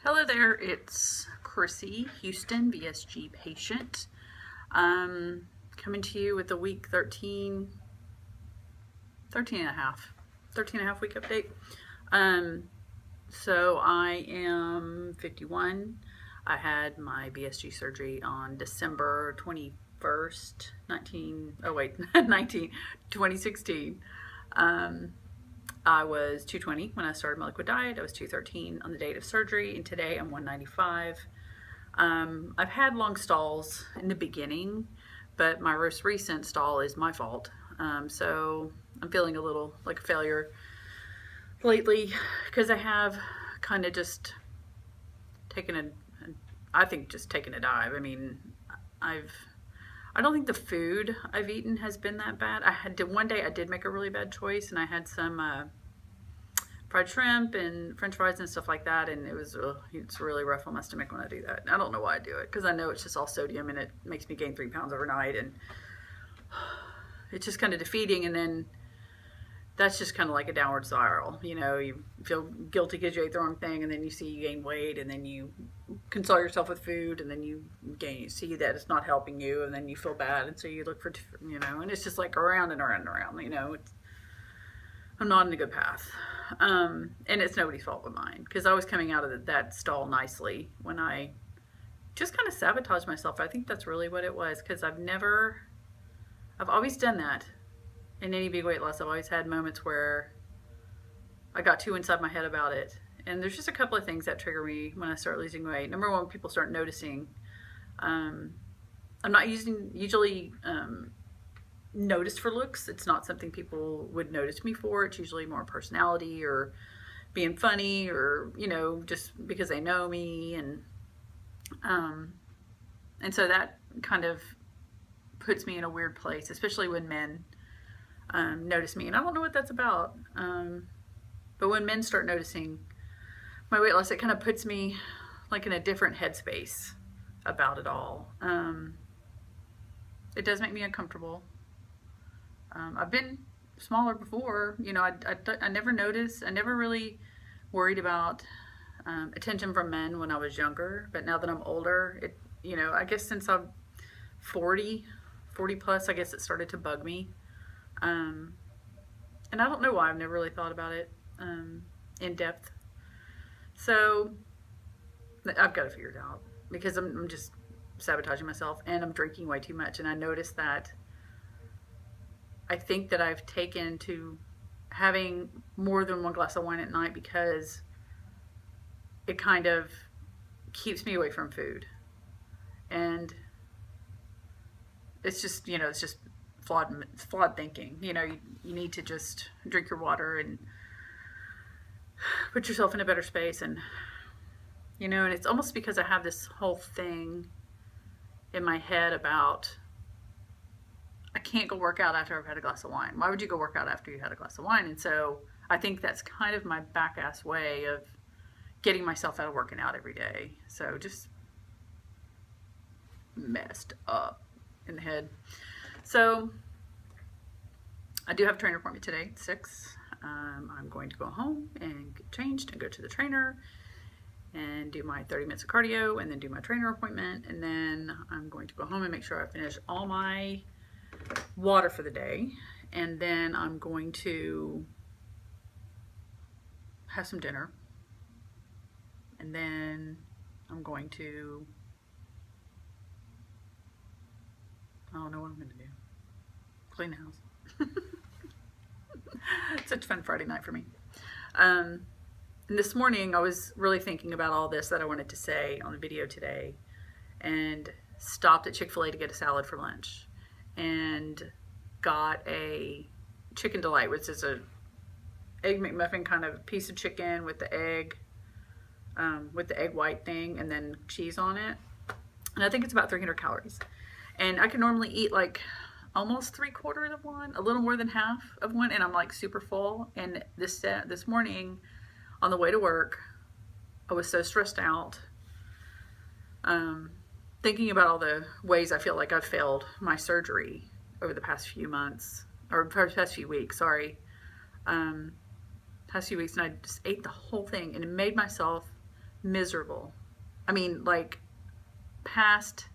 Hello there, it's Chrissy, Houston, VSG patient. Coming to you with the week 13 and a half, 13 and a half week update. So I am 51. I had my VSG surgery on December 21st, 2016. I was 220 when I started my liquid diet. I was 213 on the date of surgery, and today I'm 195. I've had long stalls in the beginning, but my most recent stall is my fault. So I'm feeling a little like a failure lately because I have kind of just taken taken a dive. I mean, I don't think the food I've eaten has been that bad. One day I did make a really bad choice, and I had some fried shrimp and French fries and stuff like that, and it's really rough on my stomach when I do that. I don't know why I do it because I know it's just all sodium and it makes me gain 3 pounds overnight, and it's just kind of defeating. And then that's just kind of like a downward spiral. You know, you feel guilty because you ate the wrong thing, and then you see you gain weight, and then you console yourself with food, and then you see that it's not helping you, and then you feel bad, and so you look for, and it's just like around and around and around. I'm not in a good path. And it's nobody's fault but mine, because I was coming out of that stall nicely when I just kind of sabotaged myself. I think that's really what it was, because I've always done that. In any big weight loss, I've always had moments where I got too inside my head about it. And there's just a couple of things that trigger me when I start losing weight. Number one, people start noticing. I'm not usually noticed for looks. It's not something people would notice me for. It's usually more personality or being funny, or just because they know me, and so that kind of puts me in a weird place, especially when men notice me, and I don't know what that's about. But when men start noticing my weight loss, it kind of puts me like in a different headspace about it all. It does make me uncomfortable. I've been smaller before. I never noticed. I never really worried about attention from men when I was younger. But now that I'm older, I guess since I'm 40 plus, I guess it started to bug me. And I don't know why. I've never really thought about it in depth. So I've got to figure it out, because I'm just sabotaging myself, and I'm drinking way too much. And I noticed that I think that I've taken to having more than one glass of wine at night, because it kind of keeps me away from food. And it's just, it's just flawed thinking. You need to just drink your water and put yourself in a better space. And and it's almost because I have this whole thing in my head about, I can't go work out after I've had a glass of wine. Why would you go work out after you had a glass of wine? And so I think that's kind of my back ass way of getting myself out of working out every day. So just messed up in the head. So I do have a trainer appointment today at 6. I'm going to go home and get changed and go to the trainer and do my 30 minutes of cardio, and then do my trainer appointment. And then I'm going to go home and make sure I finish all my water for the day. And then I'm going to have some dinner. And then I'm going to, I don't know what I'm going to do. Clean the house. Such a fun Friday night for me. And this morning I was really thinking about all this that I wanted to say on the video today, and stopped at Chick-fil-A to get a salad for lunch, and got a chicken delight, which is a egg McMuffin kind of piece of chicken with the egg white thing, and then cheese on it. And I think it's about 300 calories. And I can normally eat like almost 3/4 of one, a little more than half of one, and I'm like super full. And this morning on the way to work, I was so stressed out, thinking about all the ways I feel like I've failed my surgery over the past few months, or past few weeks, sorry. Past few weeks, and I just ate the whole thing, and it made myself miserable. I mean, like past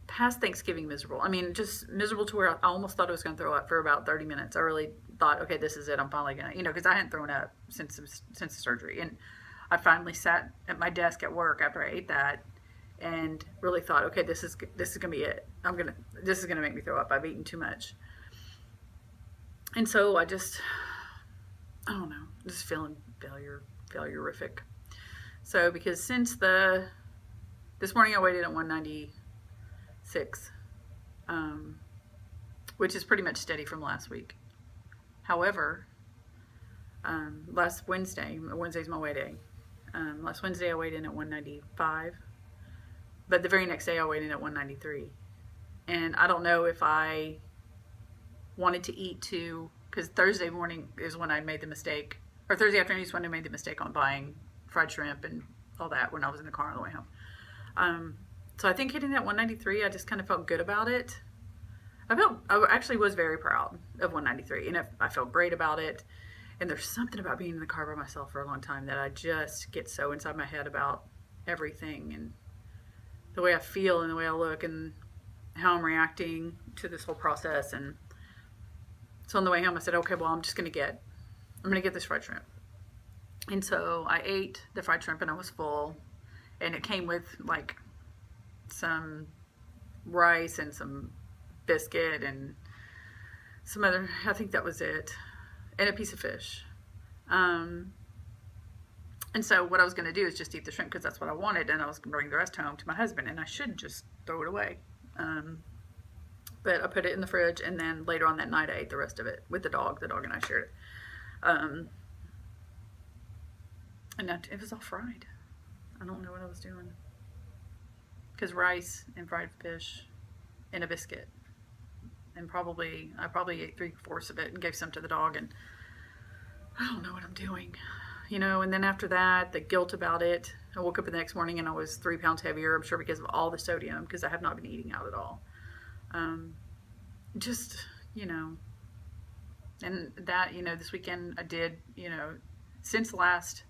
Thanksgiving miserable. I mean, just miserable to where I almost thought I was going to throw up for about 30 minutes. I really thought, okay, this is it. I'm finally going to, because I hadn't thrown up since the surgery. And I finally sat at my desk at work after I ate that and really thought, okay, this is going to be it. This is going to make me throw up. I've eaten too much. And so I don't know, just feeling failure-rific. So because since this morning I weighed in at 196, which is pretty much steady from last week. However, last Wednesday's my weigh day. Last Wednesday I weighed in at 195, but the very next day I weighed in at 193. And I don't know if I wanted to eat too, because Thursday morning is when I made the mistake, or Thursday afternoon is when I made the mistake on buying fried shrimp and all that when I was in the car on the way home. So I think hitting that 193, I just kind of felt good about it. I actually was very proud of 193, and I felt great about it. And there's something about being in the car by myself for a long time that I just get so inside my head about everything and the way I feel and the way I look and how I'm reacting to this whole process. And so on the way home, I said, okay, well, I'm going to get this fried shrimp. And so I ate the fried shrimp and I was full, and it came with like some rice and some biscuit and some other, I think that was it, and a piece of fish. And so what I was going to do is just eat the shrimp because that's what I wanted, and I was going to bring the rest home to my husband, and I should just throw it away. But I put it in the fridge, and then later on that night I ate the rest of it with the dog. The dog and I shared it. And it was all fried. I don't know what I was doing. Because rice and fried fish and a biscuit. And I probably ate 3/4 of it and gave some to the dog, and I don't know what I'm doing. And then after that, the guilt about it. I woke up the next morning and I was 3 pounds heavier, I'm sure because of all the sodium, because I have not been eating out at all. And that, this weekend I did, since last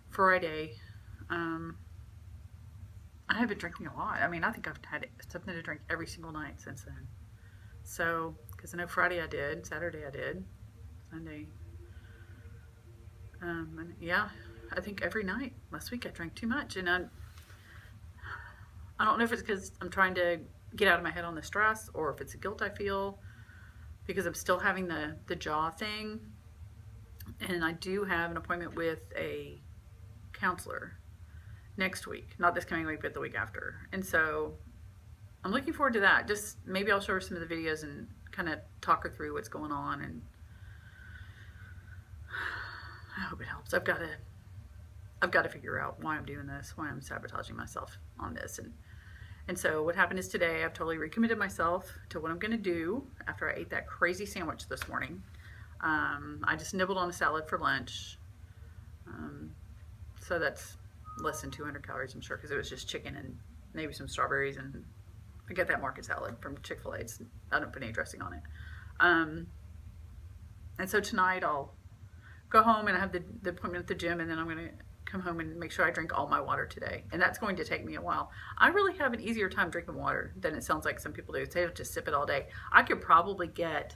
Friday, I have been drinking a lot. I mean, I think I've had something to drink every single night since then. So, because I know Friday I did, Saturday I did, Sunday. And yeah, I think every night last week I drank too much. And I don't know if it's because I'm trying to get out of my head on the stress, or if it's the guilt I feel because I'm still having the jaw thing. And I do have an appointment with a counselor next week, not this coming week, but the week after. And so I'm looking forward to that. Just maybe I'll show her some of the videos and kind of talk her through what's going on, and I hope it helps. I've got to figure out why I'm doing this, why I'm sabotaging myself on this. And so what happened is today I've totally recommitted myself to what I'm going to do after I ate that crazy sandwich this morning. I just nibbled on a salad for lunch. So that's less than 200 calories, I'm sure, because it was just chicken and maybe some strawberries, and I get that market salad from Chick-fil-A. I don't put any dressing on it. And so tonight I'll go home and I have the appointment at the gym, and then I'm going to come home and make sure I drink all my water today. And that's going to take me a while. I really have an easier time drinking water than it sounds like some people do. They have to sip it all day. I could probably get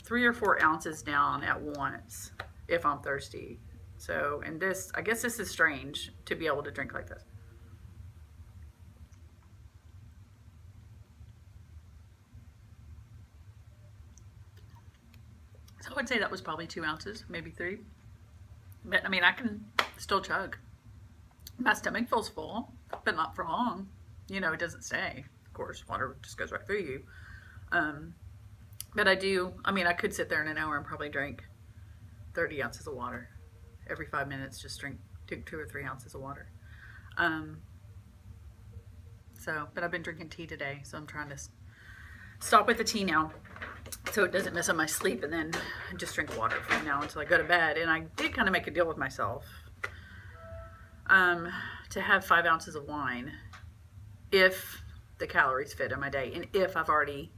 3 or 4 ounces down at once if I'm thirsty. So, and I guess this is strange to be able to drink like this. So I would say that was probably 2 ounces, maybe 3. But I mean, I can still chug. My stomach feels full, but not for long. It doesn't stay. Of course, water just goes right through you. But I could sit there in an hour and probably drink 30 ounces of water. Every 5 minutes, just drink 2 or 3 ounces of water. But I've been drinking tea today, so I'm trying to stop with the tea now, so it doesn't mess up my sleep, and then just drink water from now until I go to bed. And I did kind of make a deal with myself to have 5 ounces of wine if the calories fit in my day, and if I've already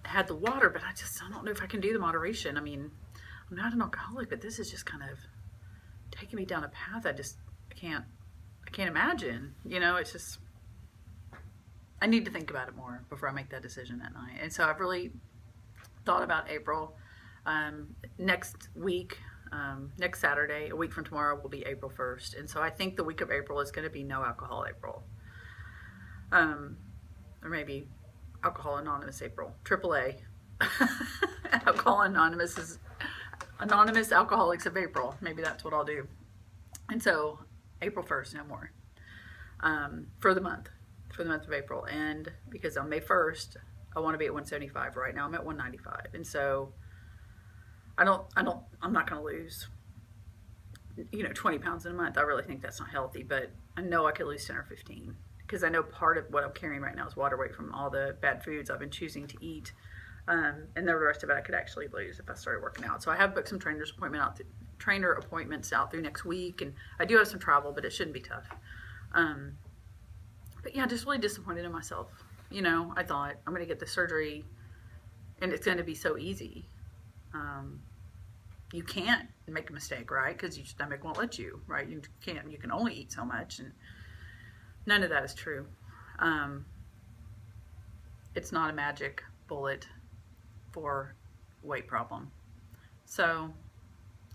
had the water. But I don't know if I can do the moderation. I mean, I'm not an alcoholic, but this is just kind of taking me down a path I can't imagine. It's just, I need to think about it more before I make that decision that night. And so I've really thought about April. Next week, next Saturday, a week from tomorrow, will be April 1st. And so I think the week of April is going to be no alcohol April. Or maybe Alcohol Anonymous April, AAA. Alcohol Anonymous is Anonymous Alcoholics of April. Maybe that's what I'll do. And so April 1st, no more. For the month of April. And because on May 1st, I want to be at 175. Right now I'm at 195. And so I'm not going to lose, 20 pounds in a month. I really think that's not healthy, but I know I could lose 10 or 15 because I know part of what I'm carrying right now is water weight from all the bad foods I've been choosing to eat. And the rest of it I could actually lose if I started working out. So I have booked some trainer appointments out through next week, and I do have some travel, but it shouldn't be tough. But yeah, just really disappointed in myself. I thought I'm going to get the surgery and it's going to be so easy. You can't make a mistake, right? Because your stomach won't let you, right? You can only eat so much, and none of that is true. It's not a magic bullet for weight problem. So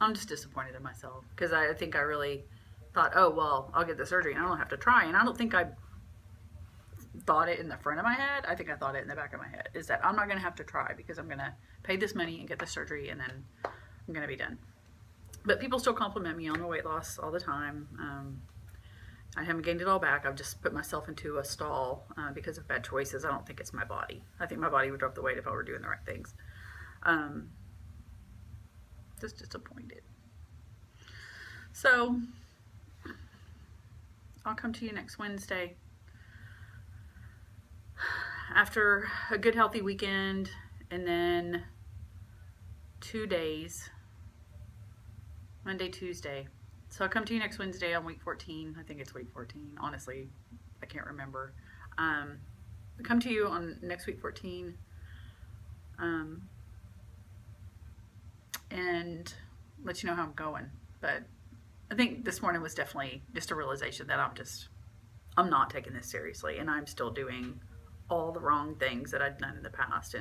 I'm just disappointed in myself because I think I really thought, oh, well, I'll get the surgery and I don't have to try. And I don't think I thought it in the front of my head. I think I thought it in the back of my head, is that I'm not going to have to try because I'm going to pay this money and get the surgery and then I'm going to be done. But people still compliment me on the weight loss all the time. I haven't gained it all back. I've just put myself into a stall because of bad choices. I don't think it's my body. I think my body would drop the weight if I were doing the right things. Just disappointed. So I'll come to you next Wednesday after a good healthy weekend, and then 2 days, Monday, Tuesday. So I'll come to you next Wednesday on week 14. I think it's week 14. Honestly, I can't remember. I'll come to you on next week 14. And let you know how I'm going. But I think this morning was definitely just a realization that I'm not taking this seriously, and I'm still doing all the wrong things that I've done in the past.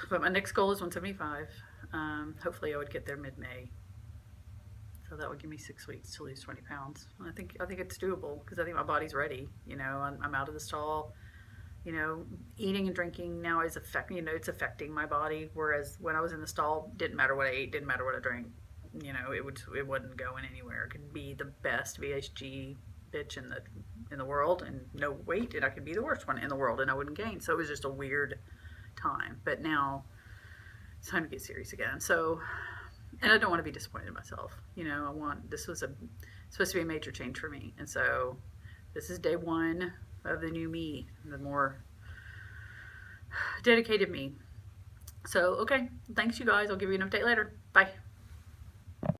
But my next goal is 175. Hopefully I would get there mid-May. So that would give me 6 weeks to lose 20 pounds. I think it's doable because I think my body's ready. I'm out of the stall. Eating and drinking now is it's affecting my body. Whereas when I was in the stall, didn't matter what I ate, didn't matter what I drank. It wasn't going anywhere. It could be the best VSG bitch in the world and no weight, and I could be the worst one in the world and I wouldn't gain. So it was just a weird time. But now it's time to get serious again. So, and I don't want to be disappointed in myself. This was supposed to be a major change for me, and so this is day one of the new me, the more dedicated me. So, okay, thanks you guys. I'll give you an update later. Bye.